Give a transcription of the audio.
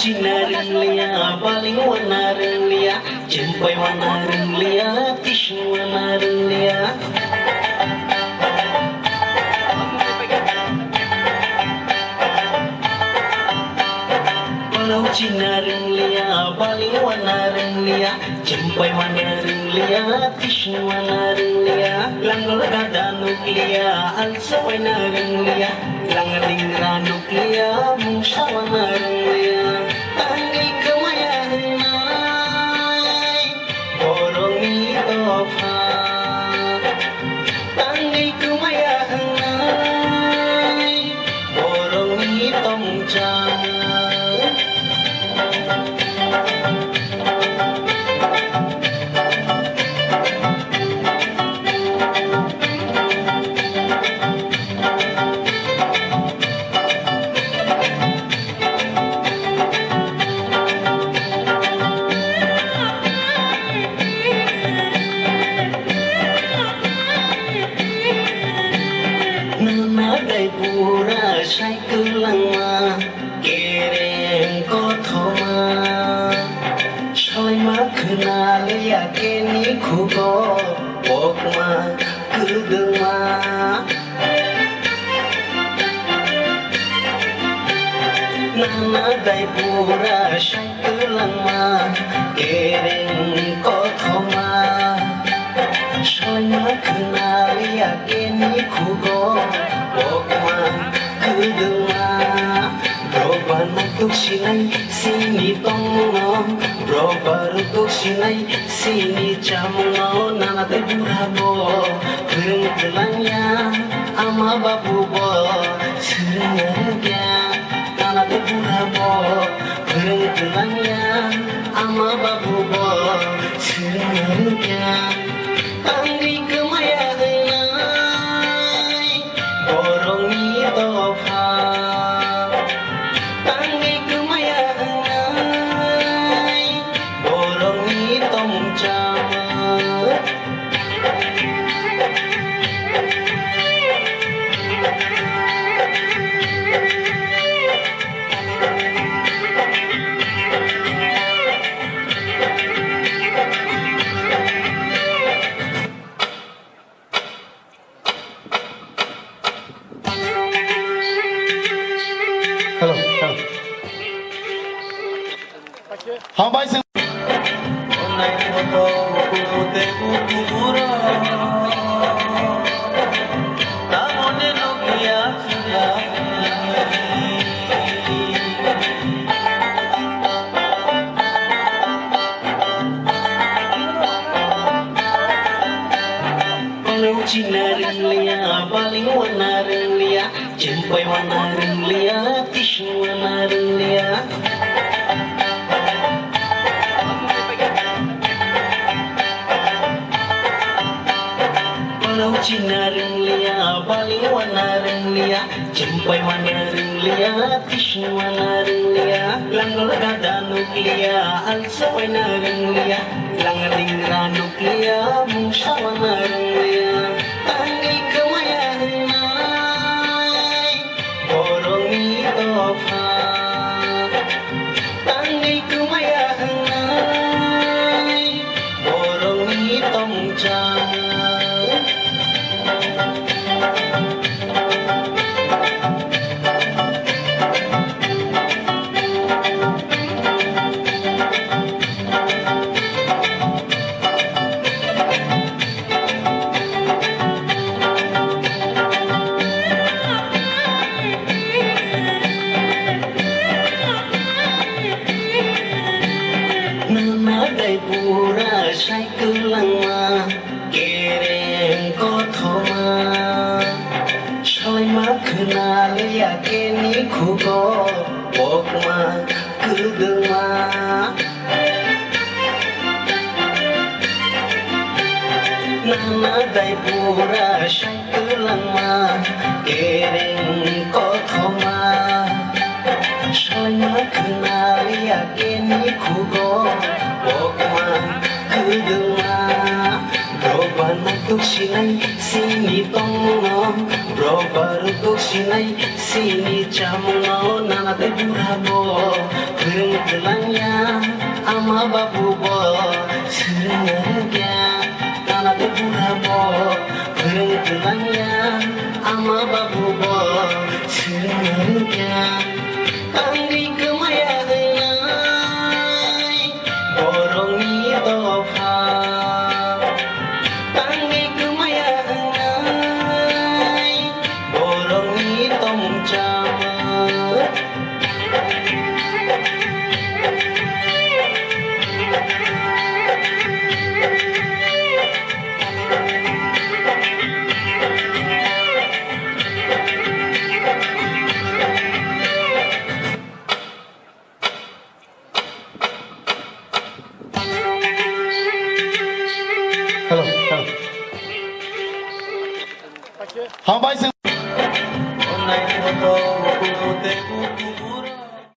Cina ringlia, baling warna ringlia, jempai warna ringlia, tisu warna ringlia. Walau Cina ringlia, baling warna ringlia, jempai warna ringlia, tisu warna ringlia. Langgol gada nuklia, alsa warna ringlia, langadingra nuklia, musa warna ringlia. Tangi kemayanai, borong itofa. Tangi kemayanai, borong itongcang. Nadai pura sai kelangma kereng kothoma sai ma kenal ya keni kuko pokma kudema Nadai pura sai kelangma kereng kothoma sai ma kenal ya keni kuko pokma kudema Broba natuk sinay sini tongno Broba rutuk sinay sini jamno Nanate burabo Kurung tulangnya ama babu bo Serengnya Nanate burabo Kurung tulangnya ama babu bo Serengnya Tangri kemayanai Borong itofa Tangi kemayanai Borong itongcang Hello. How about you? Cina ringlia, baling warna ringlia, jempai warna ringlia, tisu warna ringlia. Walau Cina ringlia, baling warna ringlia, jempai warna ringlia, tisu warna ringlia. Langgol gada nuklia, alsa warna ringlia, langadingra nuklia, musa warna ringlia. Tangi kemayanai, borong itofa. Tangi kemayanai, borong itongcang. Nadai pura sai kelangma kereng kothoma sai ma kenal ya keni kuko pokma kudema Nadai pura sai kelangma kereng sinay sini tongno bro baru sinay sini chamno nana te burabo kurung telanya ama babu bo sirengnya nana te burabo kurung telanya ama babu bo sirengnya anggi kemaya denai borong itu fa anggi kemaya denai borong itu mencama Hello. How about you? Onai foto te buku